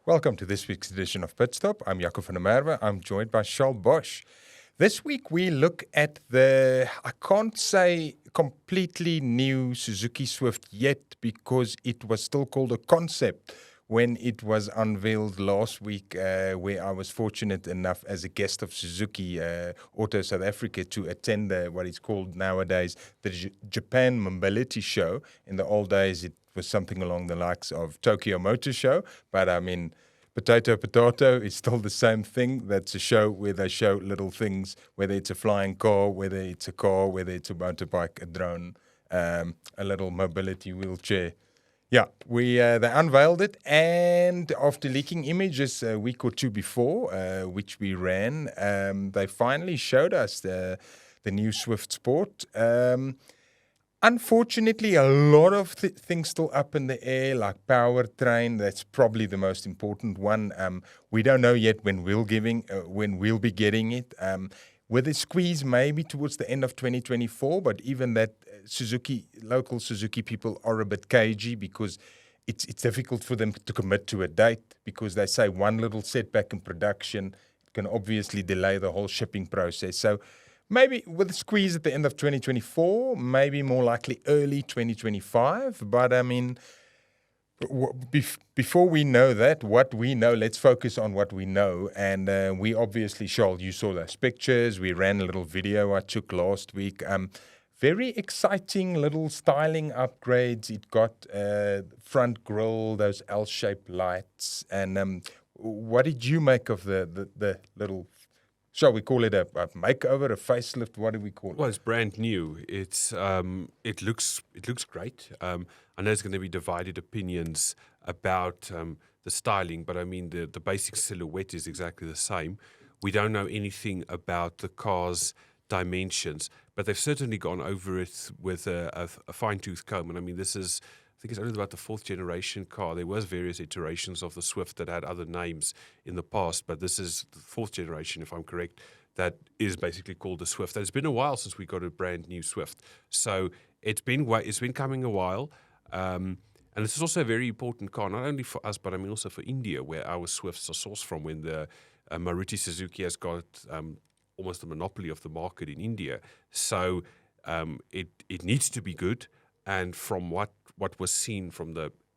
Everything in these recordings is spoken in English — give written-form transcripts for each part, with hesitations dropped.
Welcome to this week's edition of Pit Stop. I'm Jaco van der Merwe. I'm joined by Charles Bosch. This week we look at I can't say completely new Suzuki Swift yet because it was still called a concept when it was unveiled last week, where I was fortunate enough as a guest of Suzuki Auto South Africa to attend what is called nowadays the Japan Mobility Show. In the old days, it was something along the likes of Tokyo Motor Show, but I mean, potato is still the same thing. That's a show where they show little things, whether it's a flying car, whether it's a car, whether it's a motorbike, a drone, a little mobility wheelchair. Yeah, they unveiled it, and after leaking images a week or two before, which we ran, they finally showed us the new Swift Sport. Unfortunately, a lot of things still up in the air, like powertrain. That's probably the most important one. We don't know yet when we'll be getting it. With a squeeze, maybe towards the end of 2024. But even that, local Suzuki people are a bit cagey because it's difficult for them to commit to a date because they say one little setback in production can obviously delay the whole shipping process. So maybe with a squeeze at the end of 2024, maybe more likely early 2025. But I mean, before we know that, what we know, let's focus on what we know. And we obviously, Charles, you saw those pictures. We ran a little video I took last week. Very exciting little styling upgrades. It got front grille, those L-shaped lights. And what did you make of the little, shall we call it a makeover, a facelift? What do we call it? Well, it's brand new. It looks great. I know there's going to be divided opinions about the styling, but I mean the basic silhouette is exactly the same. We don't know anything about the car's dimensions, but they've certainly gone over it with a fine-tooth comb. And I mean, I think it's only about the fourth generation car. There was various iterations of the Swift that had other names in the past, but this is the fourth generation, if I'm correct, that is basically called the Swift. And it's been a while since we got a brand new Swift. So it's been coming a while. And this is also a very important car, not only for us, but I mean also for India, where our Swifts are sourced from, when the Maruti Suzuki has got almost a monopoly of the market in India. So it needs to be good. And from what was seen from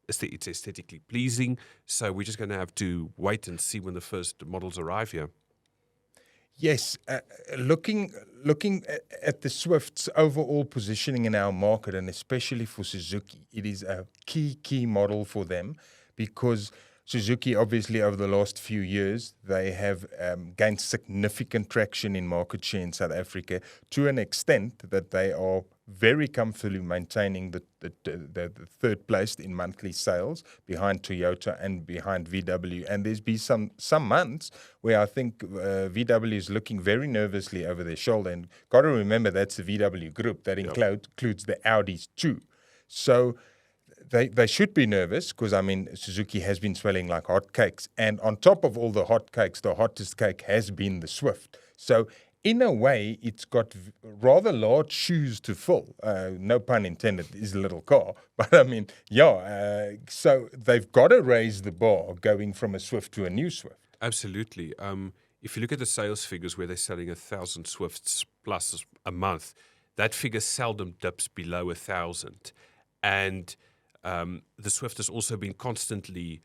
it's aesthetically pleasing. So we're just going to have to wait and see when the first models arrive here. Yes, looking at the Swift's overall positioning in our market, and especially for Suzuki, it is a key model for them because Suzuki, obviously, over the last few years, they have gained significant traction in market share in South Africa to an extent that they are very comfortably maintaining the third place in monthly sales behind Toyota and behind VW. And there's been some months where I think VW is looking very nervously over their shoulder. And got to remember, that's the VW group that includes the Audis too. So they should be nervous because, I mean, Suzuki has been swelling like hotcakes. And on top of all the hotcakes, the hottest cake has been the Swift. So in a way, it's got rather large shoes to fill. No pun intended, it's a little car. But I mean, so they've got to raise the bar going from a Swift to a new Swift. Absolutely. If you look at the sales figures where they're selling 1,000 Swifts plus a month, that figure seldom dips below 1,000. And the Swift has also been consistently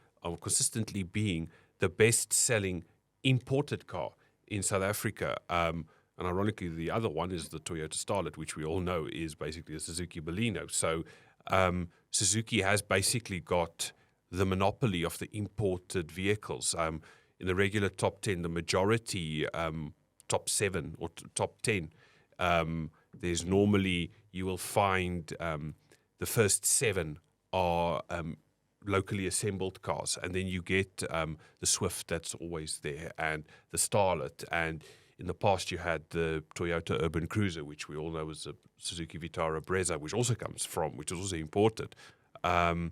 being the best-selling imported car in South Africa. And ironically, the other one is the Toyota Starlet, which we all know is basically a Suzuki Baleno. So Suzuki has basically got the monopoly of the imported vehicles. In the regular top 10, the majority, top 7 or top 10, there's normally, you will find the first 7 are locally assembled cars, and then you get the Swift that's always there, and the Starlet, and in the past you had the Toyota Urban Cruiser, which we all know is a Suzuki Vitara Brezza, which is also imported. Or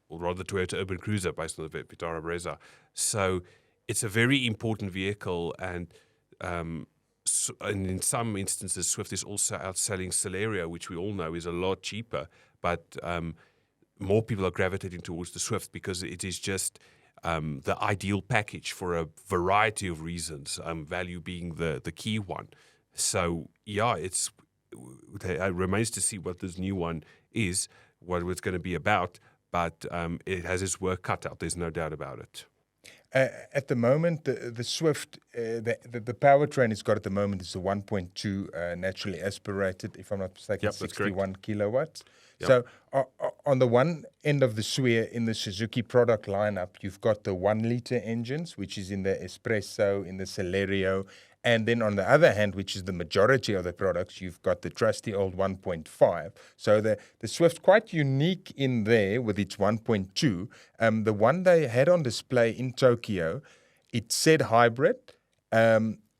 rather Toyota Urban Cruiser based on the Vitara Brezza. So it's a very important vehicle, and in some instances, Swift is also outselling Celerio, which we all know is a lot cheaper, but more people are gravitating towards the Swift because it is just the ideal package for a variety of reasons, value being the key one. So, yeah, it remains to see what this new one is, what it's going to be about, but it has its work cut out. There's no doubt about it. At the moment, the Swift, the powertrain it's got at the moment is a 1.2 naturally aspirated, if I'm not mistaken, Yep, that's correct. 61 kilowatts. Yep. So on the one end of the sphere in the Suzuki product lineup, you've got the 1-liter engines, which is in the Espresso, in the Celerio. And then on the other hand, which is the majority of the products, you've got the trusty old 1.5. So the Swift quite unique in there with its 1.2. The one they had on display in Tokyo, it said hybrid.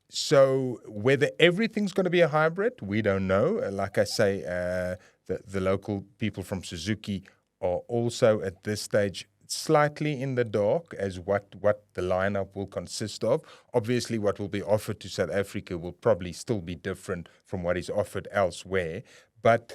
So whether everything's going to be a hybrid, we don't know. Like I say, the local people from Suzuki are also at this stage slightly in the dark as what the lineup will consist of. Obviously, what will be offered to South Africa will probably still be different from what is offered elsewhere. But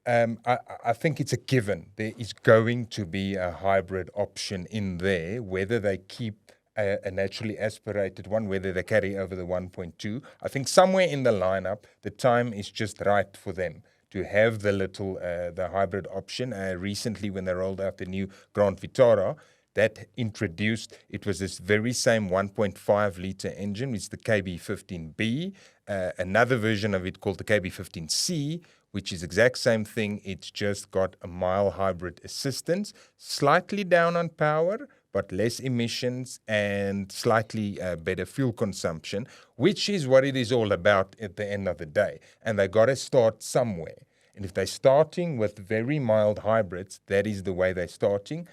I think it's a given. There is going to be a hybrid option in there, whether they keep a naturally aspirated one, whether they carry over the 1.2. I think somewhere in the lineup, the time is just right for them to have the hybrid option. Recently, when they rolled out the new Grand Vitara, that introduced, it was this very same 1.5-liter engine, which is the KB15B, another version of it called the KB15C, which is exact same thing. It's just got a mild hybrid assistance, slightly down on power, but less emissions and slightly better fuel consumption, which is what it is all about at the end of the day. And they got to start somewhere. And if they're starting with very mild hybrids, that is the way they're starting.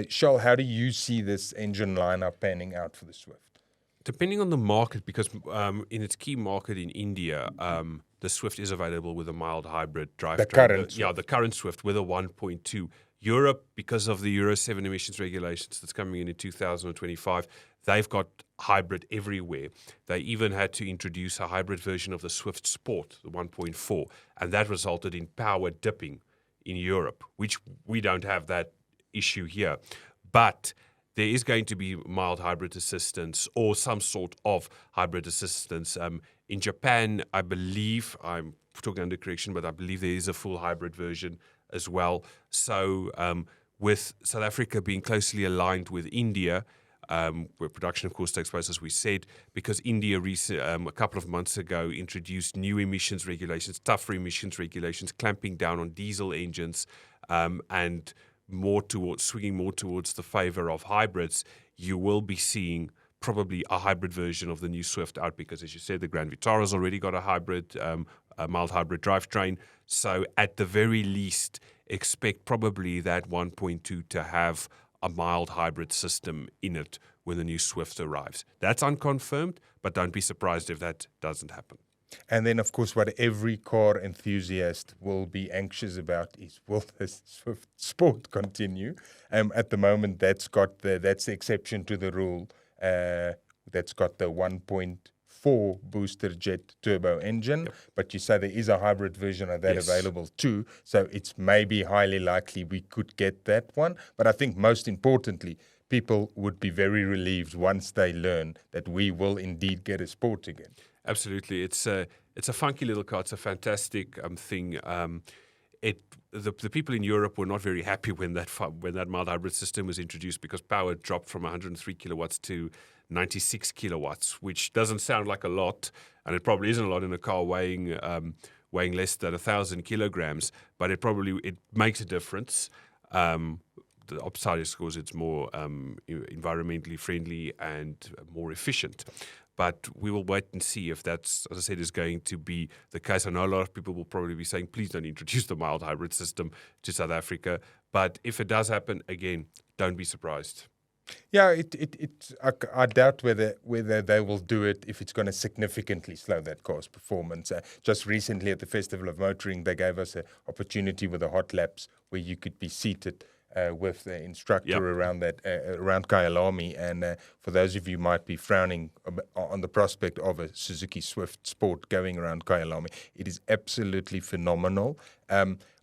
Charles, how do you see this engine lineup panning out for the Swift? Depending on the market, because in its key market in India, the Swift is available with a mild hybrid drivetrain. The current Swift with a 1.2. Europe, because of the Euro 7 emissions regulations that's coming in 2025, they've got hybrid everywhere. They even had to introduce a hybrid version of the Swift Sport, the 1.4, and that resulted in power dipping in Europe, which we don't have that issue here. But there is going to be mild hybrid assistance or some sort of hybrid assistance. In Japan, I believe, I'm talking under correction, but I believe there is a full hybrid version as well. So with South Africa being closely aligned with India, where production, of course, takes place, as we said, because India a couple of months ago introduced new emissions regulations, tougher emissions regulations, clamping down on diesel engines and swinging more towards the favor of hybrids, you will be seeing probably a hybrid version of the new Swift out because, as you said, the Grand Vitara's already got a hybrid, a mild hybrid drivetrain. So at the very least, expect probably that 1.2 to have a mild hybrid system in it when the new Swift arrives. That's unconfirmed, but don't be surprised if that doesn't happen. And then, of course, what every car enthusiast will be anxious about is, will the Swift Sport continue? At the moment, that's the exception to the rule. That's got the 1.4 booster jet turbo engine, yep. But you say there is a hybrid version of that available too, so it's maybe highly likely we could get that one. But I think most importantly, people would be very relieved once they learn that we will indeed get a Sport again. Absolutely, it's a funky little car. It's a fantastic thing. The people in Europe were not very happy when that mild hybrid system was introduced because power dropped from 103 kilowatts to 96 kilowatts, which doesn't sound like a lot, and it probably isn't a lot in a car weighing less than 1,000 kilograms. But it makes a difference. The upside is, of course, it's more environmentally friendly and more efficient. But we will wait and see if that's, as I said, is going to be the case. I know a lot of people will probably be saying, please don't introduce the mild hybrid system to South Africa. But if it does happen, again, don't be surprised. Yeah, I doubt whether they will do it if it's going to significantly slow that car's performance. Just recently at the Festival of Motoring, they gave us an opportunity with the hot laps where you could be seated with the instructor around Kyalami, and for those of you who might be frowning on the prospect of a Suzuki Swift Sport going around Kyalami, it is absolutely phenomenal.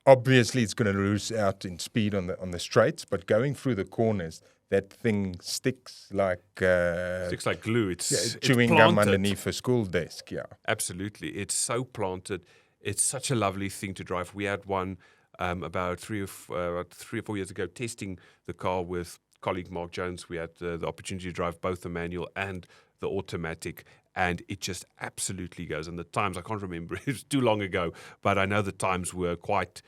Obviously, it's going to lose out in speed on the straights, but going through the corners, that thing sticks like Looks like glue. It's chewing planted. gum underneath a school desk. Yeah. Absolutely. It's so planted. It's such a lovely thing to drive. We had one about 3 or 4 years ago testing the car with colleague Mark Jones. We had the opportunity to drive both the manual and the automatic, and it just absolutely goes. And the times, I can't remember, it was too long ago, but I know the times were quite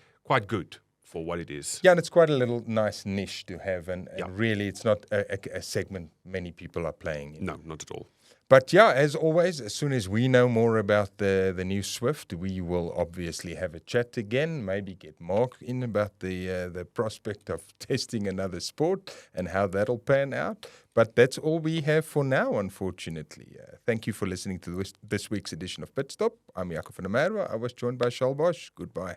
good for what it is. Yeah, and it's quite a little nice niche to have, and really it's not a segment many people are playing in. No, not at all. But yeah, as always, as soon as we know more about the new Swift, we will obviously have a chat again, maybe get Mark in about the prospect of testing another sport and how that'll pan out. But that's all we have for now, unfortunately. Thank you for listening to this week's edition of Pit Stop. I'm Jaco van der Merwe. I was joined by Charles Bosch. Goodbye.